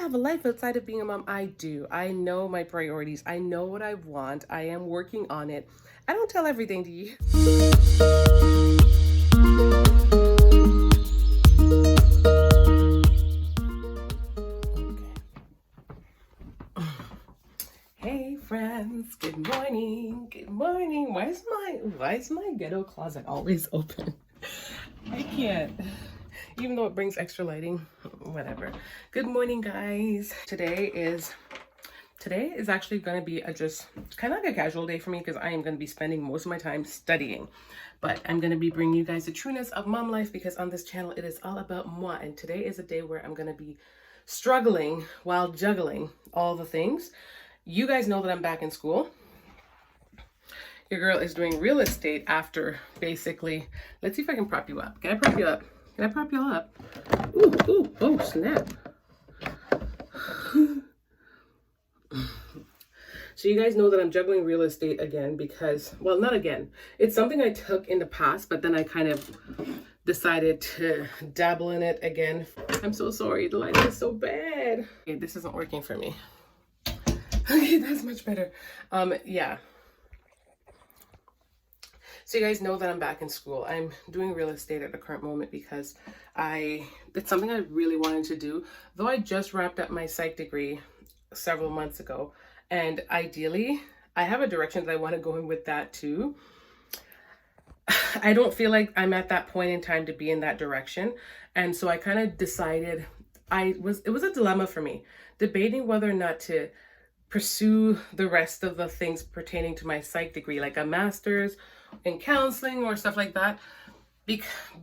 have a life outside of being a mom? I do. I know my priorities. I know what I want. I am working on it. I don't tell everything to you. Okay. Hey friends, good morning. Good morning. Why is my ghetto closet always open? I can't. Even though it brings extra lighting, whatever. Good morning, guys. Today is actually going to be just kind of like a casual day for me because I am going to be spending most of my time studying. But I'm going to be bringing you guys the trueness of mom life because on this channel, it is all about moi. And today is a day where I'm going to be struggling while juggling all the things. You guys know that I'm back in school. Your girl is doing real estate after basically, let's see if I can prop you up. Can I prop you up? Can I prop you up? Ooh, oh, snap. So you guys know that I'm juggling real estate again because, well, not again. It's something I took in the past, but then I kind of decided to dabble in it again. I'm so sorry. The light is so bad. Okay, this isn't working for me. Okay, that's much better. Yeah. So you guys know that I'm back in school. I'm doing real estate at the current moment because it's something I really wanted to do. Though I just wrapped up my psych degree several months ago. And ideally, I have a direction that I want to go in with that too. I don't feel like I'm at that point in time to be in that direction. And so I kind of decided it was a dilemma for me, debating whether or not to pursue the rest of the things pertaining to my psych degree, like a master's in counseling or stuff like that.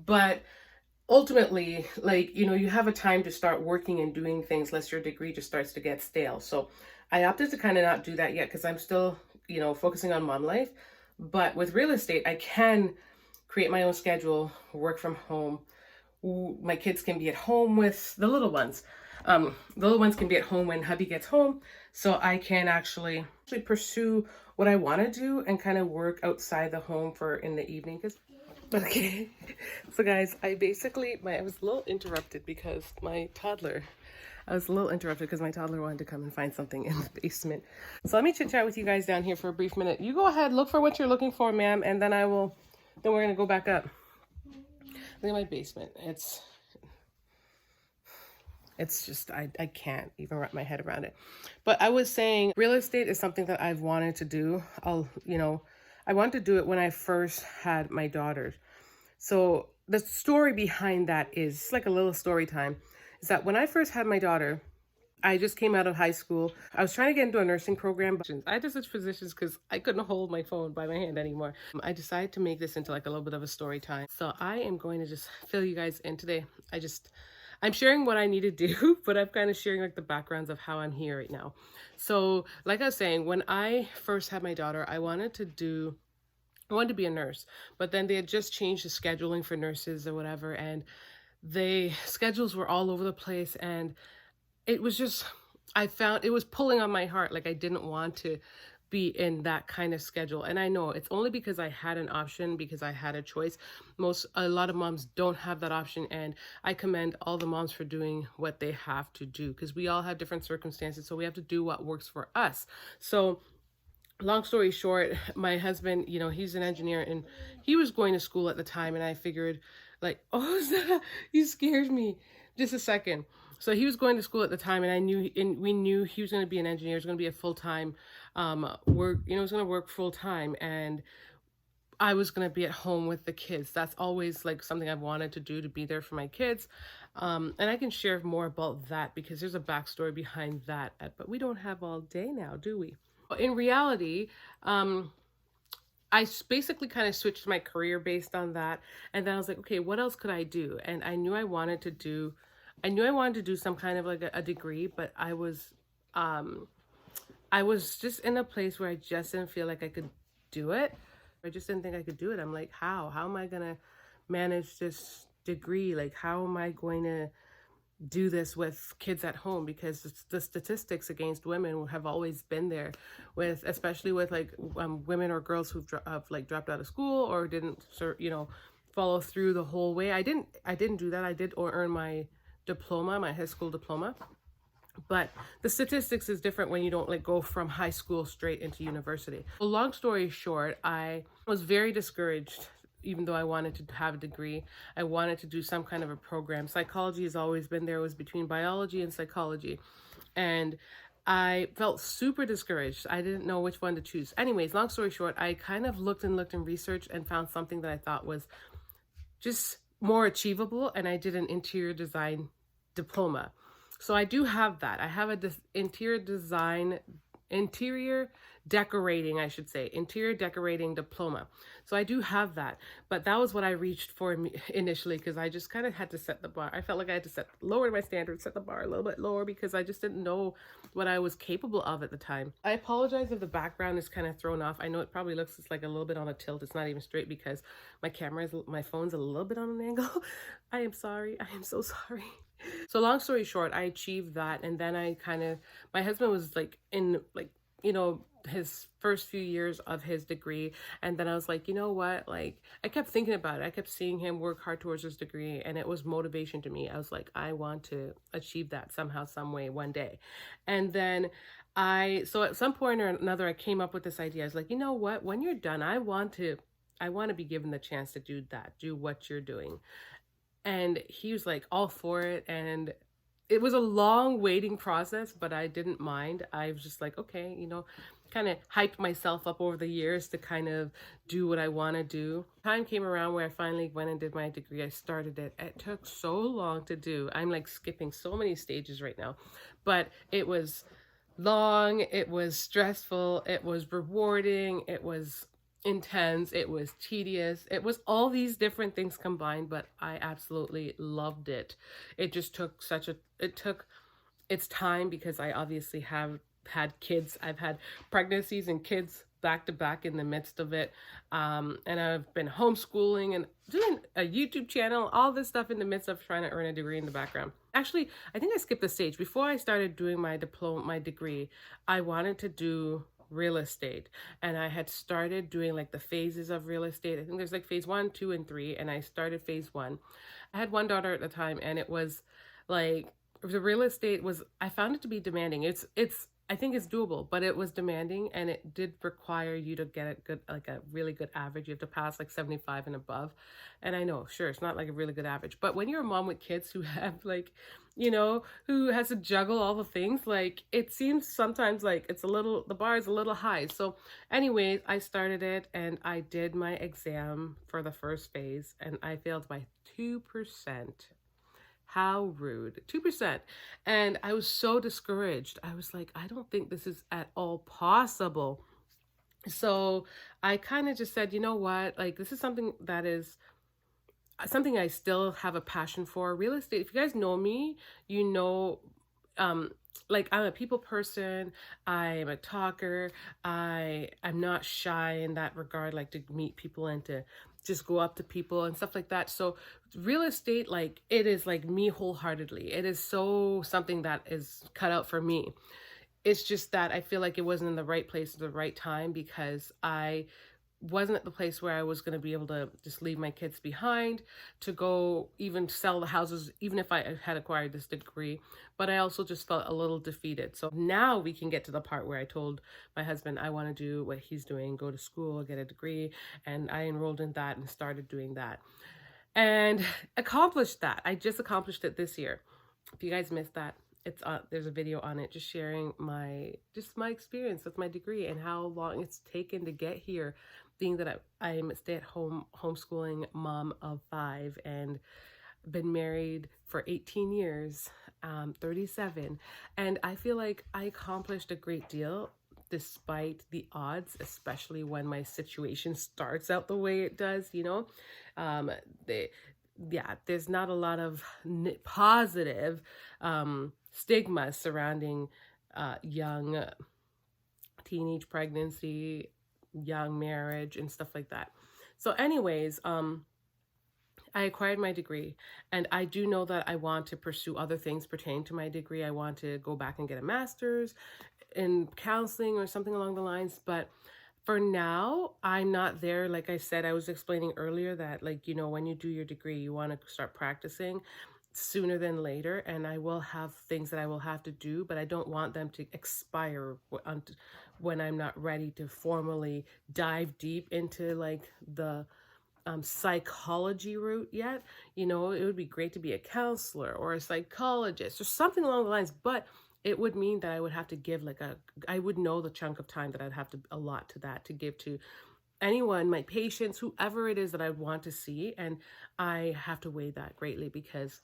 But ultimately, like, you know, you have a time to start working and doing things lest your degree just starts to get stale. So I opted to kind of not do that yet because I'm still, you know, focusing on mom life. But with real estate, I can create my own schedule, work from home. My kids can be at home with the little ones. The little ones can be at home when hubby gets home. So I can actually pursue what I want to do and kind of work outside the home for in the evening. Okay. So guys, I was a little interrupted because my toddler wanted to come and find something in the basement. So let me chit chat with you guys down here for a brief minute. You go ahead, look for what you're looking for, ma'am, and then we're going to go back up. Look at my basement. It's just, I can't even wrap my head around it. But I was saying real estate is something that I've wanted to do. I wanted to do it when I first had my daughters. So the story behind that is like a little story time. Is that when I first had my daughter, I just came out of high school. I was trying to get into a nursing program. I just switched positions because I couldn't hold my phone by my hand anymore. I decided to make this into like a little bit of a story time. So I am going to just fill you guys in today. I'm sharing what I need to do, but I'm kind of sharing like the backgrounds of how I'm here right now. So like I was saying, when I first had my daughter, I wanted to be a nurse, but then they had just changed the scheduling for nurses or whatever. And the schedules were all over the place. And it was just, I found it was pulling on my heart. Like I didn't want to be in that kind of schedule. And I know it's only because I had an option, because I had a choice. A lot of moms don't have that option. And I commend all the moms for doing what they have to do because we all have different circumstances. So we have to do what works for us. So long story short, my husband, you know, he's an engineer and he was going to school at the time. And I figured like, oh, you scared me. Just a second. So he was going to school at the time and we knew he was going to be an engineer. He was going to be a full-time work, you know, he was going to work full-time and I was going to be at home with the kids. That's always like something I've wanted to do, to be there for my kids. And I can share more about that because there's a backstory behind that, but we don't have all day now, do we? In reality, I basically kind of switched my career based on that. And then I was like, okay, what else could I do? And I knew I wanted to do some kind of like a degree, but I was just in a place where I just didn't feel like I could do it. I just didn't think I could do it. I'm like, how am I going to manage this degree? Like, how am I going to do this with kids at home? Because the statistics against women have always been there, especially with like women or girls who've dropped out of school or didn't follow through the whole way. I didn't do that. I did earn my diploma, my high school diploma, But the statistics is different when you don't like go from high school straight into university. Well, long story short, I was very discouraged. Even though I wanted to have a degree, I wanted to do some kind of a program. Psychology has always been there. It was between biology and psychology. And I felt super discouraged. I didn't know which one to choose. Anyways, long story short, I kind of looked and researched and found something that I thought was just more achievable, and I did an interior design diploma. So I do have that. I have a interior decorating, I should say, interior decorating diploma. So I do have that. But that was what I reached for initially, because I just kind of had to set the bar. I felt like I had to lower my standards, set the bar a little bit lower, because I just didn't know what I was capable of at the time. I apologize if the background is kind of thrown off. I know it probably looks like a little bit on a tilt. It's not even straight because my phone's a little bit on an angle. I am sorry. I am so sorry. So long story short, I achieved that, and then my husband was like in like, his first few years of his degree, and then I was like, you know what, like I kept thinking about it. I kept seeing him work hard towards his degree, and it was motivation to me. I was like, I want to achieve that somehow, some way, one day. And then so at some point or another, I came up with this idea. I was like, you know what, when you're done, I want to be given the chance to do what you're doing. And he was like all for it. And it was a long waiting process, but I didn't mind. I was just like, okay, kind of hyped myself up over the years to kind of do what I want to do. Time came around where I finally went and did my degree. I started it. It took so long to do. I'm like skipping so many stages right now, but it was long, it was stressful, it was rewarding, it was intense, it was tedious, it was all these different things combined, but I absolutely loved it. It just took it took its time, because I obviously have had kids. I've had pregnancies and kids back to back in the midst of it. And I've been homeschooling and doing a YouTube channel, all this stuff in the midst of trying to earn a degree in the background. Actually, I think I skipped the stage. Before I started doing my degree, I wanted to do real estate, and I had started doing like the phases of real estate. I think there's like phase 1, 2, and 3, and I started phase 1. I had one daughter at the time, and it was like the real estate was, I found it to be demanding. I think it's doable, but it was demanding, and it did require you to get a really good average. You have to pass like 75 and above. And I know, sure, it's not like a really good average, but when you're a mom with kids who have like, who has to juggle all the things, like it seems sometimes like the bar is a little high. So anyways, I started it, and I did my exam for the first phase, and I failed by 2%. How rude. 2%. And I was so discouraged. I was like, I don't think this is at all possible. So I kind of just said, you know what? Like, this is something that is something I still have a passion for. Real estate, if you guys know me, like I'm a people person, I'm a talker, I'm not shy in that regard, like to meet people and to just go up to people and stuff like that. So real estate, like it is like me wholeheartedly. It is so something that is cut out for me. It's just that I feel like it wasn't in the right place at the right time, because I wasn't at the place where I was going to be able to just leave my kids behind to go even sell the houses, even if I had acquired this degree. But I also just felt a little defeated. So now we can get to the part where I told my husband I want to do what he's doing, go to school, get a degree. And I enrolled in that and started doing that and accomplished that. I just accomplished it this year. If you guys missed that, there's a video on it, just sharing my experience with my degree and how long it's taken to get here, being that I'm a stay-at-home homeschooling mom of 5 and been married for 18 years, 37, and I feel like I accomplished a great deal despite the odds, especially when my situation starts out the way it does. There's not a lot of positive stigma surrounding young teenage pregnancy, young marriage, and stuff like that. So anyways, I acquired my degree, and I do know that I want to pursue other things pertaining to my degree. I want to go back and get a master's in counseling or something along the lines, but for now, I'm not there. Like I said, I was explaining earlier that, like, when you do your degree, you want to start practicing. sooner than later, and I will have things that I will have to do, but I don't want them to expire when I'm not ready to formally dive deep into like the psychology route yet. You know, it would be great to be a counselor or a psychologist or something along the lines, but it would mean that I would have to give I would know the chunk of time that I'd have to allot to that, to give to anyone, my patients, whoever it is that I want to see. And I have to weigh that greatly, because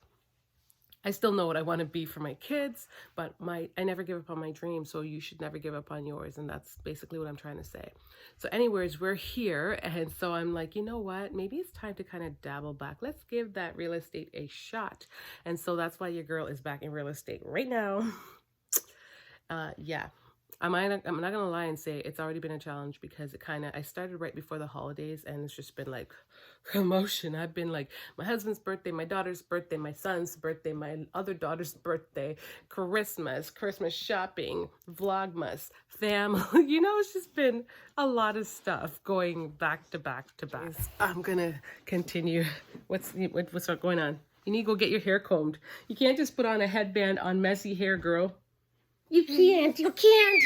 I still know what I want to be for my kids, but I never give up on my dreams, so you should never give up on yours. And that's basically what I'm trying to say. So anyways, we're here, and so I'm like, you know what? Maybe it's time to kind of dabble back. Let's give that real estate a shot. And so that's why your girl is back in real estate right now. Yeah. I'm not gonna lie and say it's already been a challenge, because I started right before the holidays, and it's just been like commotion. I've been like, my husband's birthday, my daughter's birthday, my son's birthday, my other daughter's birthday, Christmas shopping, Vlogmas, family. You know, it's just been a lot of stuff going back to back to back. I'm gonna continue. What's going on? You need to go get your hair combed. You can't just put on a headband on messy hair, girl. You can't. You can't,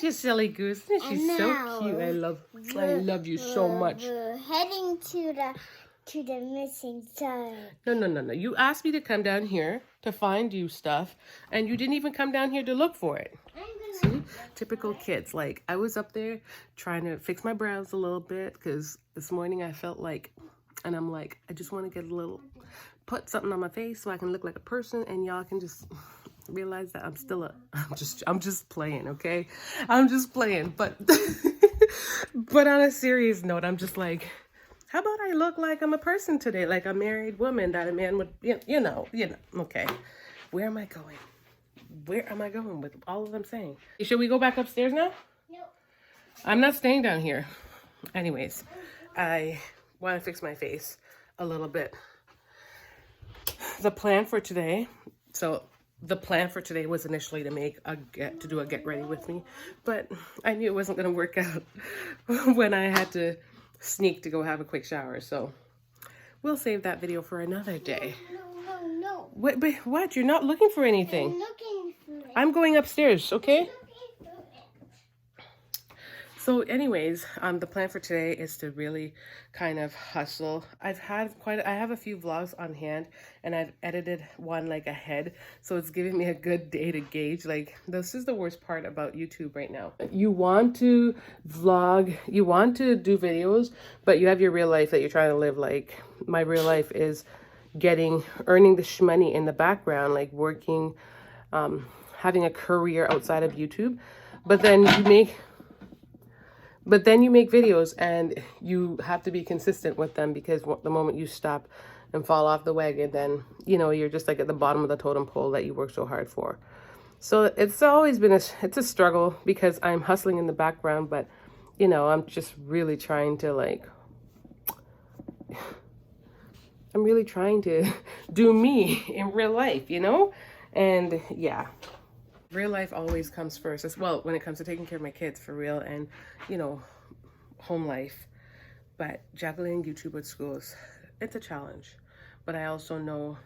you silly goose. She's so cute. I love you so much. We're heading to the missing side. No. You asked me to come down here to find you stuff, and you didn't even come down here to look for it. See? Typical kids. Like, I was up there trying to fix my brows a little bit, because this morning I felt like, and I'm like, I just want to get put something on my face so I can look like a person, and y'all can just realize that I'm just playing, okay? I'm just playing, but but on a serious note, I'm just like, how about I look like I'm a person today, like a married woman that a man would, you know, okay. Where am I going? Where am I going with all of them saying? Should we go back upstairs now? No. I'm not staying down here. Anyways, I want to fix my face a little bit. The plan for today was initially to do a get ready with me, but I knew it wasn't going to work out when I had to sneak to go have a quick shower. So we'll save that video for another day. No. What? You're not looking for anything. I'm looking for it. I'm going upstairs, okay? So anyways, the plan for today is to really kind of hustle. I have a few vlogs on hand, and I've edited one like ahead. So it's giving me a good day to gauge. Like, this is the worst part about YouTube right now. You want to vlog, you want to do videos, but you have your real life that you're trying to live. Like, my real life is earning the shmoney in the background, like working, having a career outside of YouTube. But then you make videos, and you have to be consistent with them, because the moment you stop and fall off the wagon, then, you know, you're just like at the bottom of the totem pole that you work so hard for. So it's always been it's a struggle, because I'm hustling in the background, but, you know, I'm just really trying to do me in real life, you know? And yeah. Real life always comes first as well when it comes to taking care of my kids, for real, and, you know, home life. But juggling YouTube with schools, it's a challenge. But I also know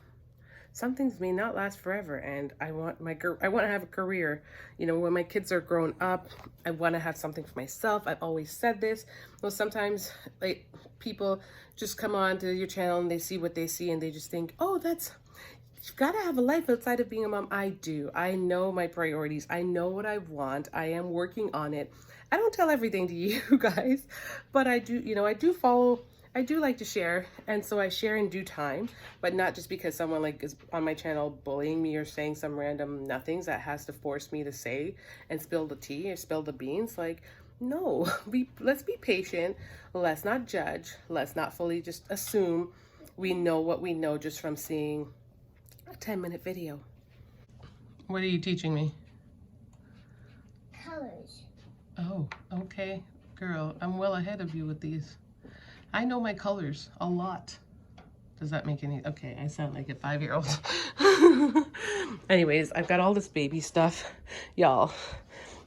some things may not last forever, and I want to have a career. You know, when my kids are grown up, I want to have something for myself. I've always said this. Well, sometimes like people just come on to your channel and they see what they see, and they just think, oh, you've got to have a life outside of being a mom. I do. I know my priorities. I know what I want. I am working on it. I don't tell everything to you guys, but I do, you know, I do like to share. And so I share in due time, but not just because someone is on my channel bullying me or saying some random nothings that has to force me to say and spill the tea or spill the beans. Like, no, let's be patient. Let's not judge. Let's not fully just assume we know what we know just from seeing a 10-minute video. What are you teaching me? Colors. Oh, okay. Girl, I'm well ahead of you with these. I know my colors a lot. Does that make any... Okay, I sound like a 5-year-old. Anyways, I've got all this baby stuff. Y'all,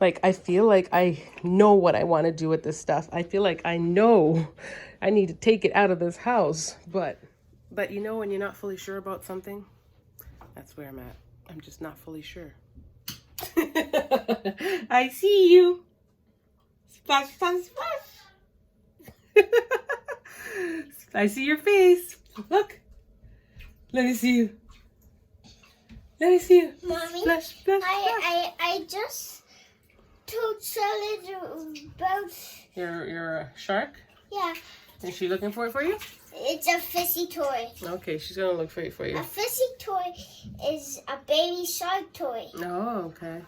like, I feel like I know what I want to do with this stuff. I feel like I know I need to take it out of this house, but But you know when you're not fully sure about something? That's where I'm at. I'm just not fully sure. I see you. Splash, splash, splash. I see your face. Look. Let me see you. Let me see you. Mommy, Splash, splash, splash. I just told Charlotte about. You're a shark? Yeah, Is she looking for it for you? it's a fishy toy. Okay, she's gonna look for it for you. A fishy toy is a baby shark toy. Oh, okay.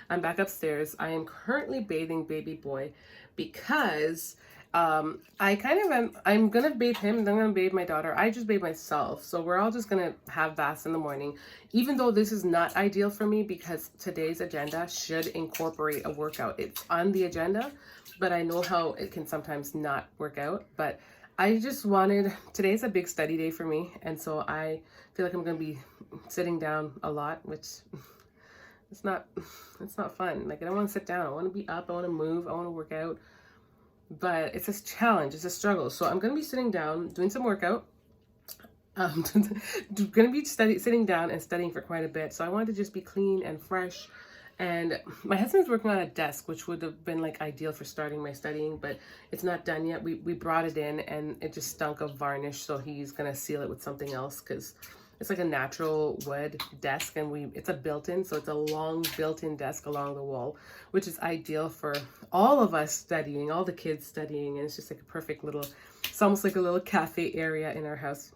I'm back upstairs. I am currently bathing baby boy because I kind of am. I'm gonna bathe him, then I'm gonna bathe my daughter. I just bathe myself, so we're all just gonna have baths in the morning. Even though this is not ideal for me because today's agenda should incorporate a workout. It's on the agenda, but I know how it can sometimes not work out. But I just wanted, today's a big study day for me, and so I feel like I'm gonna be sitting down a lot, which it's not fun. Like I don't want to sit down. I want to be up. I want to move. I want to work out. But it's a challenge. It's a struggle. So I'm gonna be sitting down, doing some workout. Gonna be sitting down and studying for quite a bit. So I wanted to just be clean and fresh. And my husband's working on a desk, which would have been like ideal for starting my studying, but it's not done yet. We brought it in and it just stunk of varnish, so he's gonna seal it with something else because it's like a natural wood desk, and it's a built-in, so it's a long built-in desk along the wall, which is ideal for all of us studying, all the kids studying, and it's just like a perfect little, it's almost like a little cafe area in our house.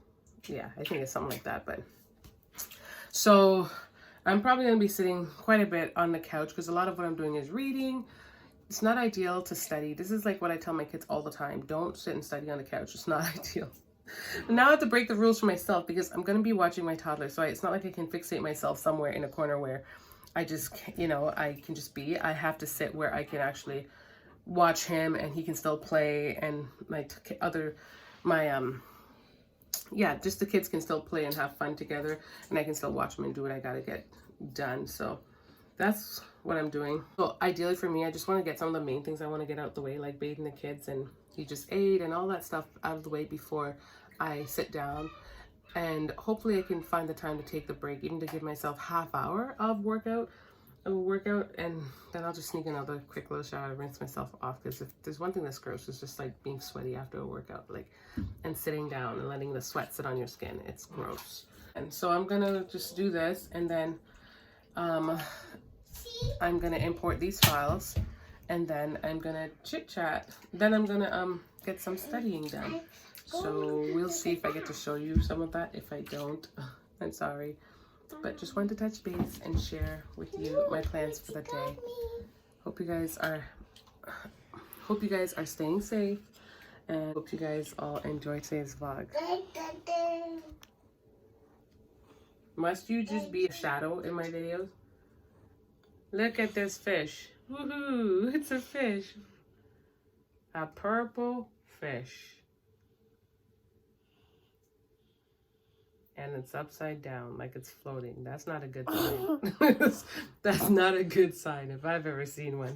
Yeah, I think it's something like that. But so I'm probably going to be sitting quite a bit on the couch because a lot of what I'm doing is reading. It's not ideal to study. This is like what I tell my kids all the time. Don't sit and study on the couch. It's not ideal. But now I have to break the rules for myself because I'm going to be watching my toddler. So it's not like I can fixate myself somewhere in a corner where I just, I can just be. I have to sit where I can actually watch him and he can still play, and just the kids can still play and have fun together, and I can still watch them and do what I gotta get done. So that's what I'm doing. So ideally for me, I just want to get some of the main things I want to get out the way, like bathing the kids, and he just ate and all that stuff out of the way before I sit down. And hopefully I can find the time to take the break, even to give myself half hour of workout, and then I'll just sneak another quick little shower, rinse myself off, because if there's one thing that's gross, it's just like being sweaty after a workout, and sitting down and letting the sweat sit on your skin. It's gross. And so I'm gonna just do this, and then I'm gonna import these files, and then I'm gonna chit chat. Then I'm gonna get some studying done. So we'll see if I get to show you some of that. If I don't, I'm sorry. But just wanted to touch base and share with you my plans for the day. Hope you guys are staying safe, and hope you guys all enjoy today's vlog. Must you just be a shadow in my videos? Look at this fish. Woohoo! It's a fish. A purple fish. And it's upside down, like it's floating. That's not a good sign. That's not a good sign if I've ever seen one.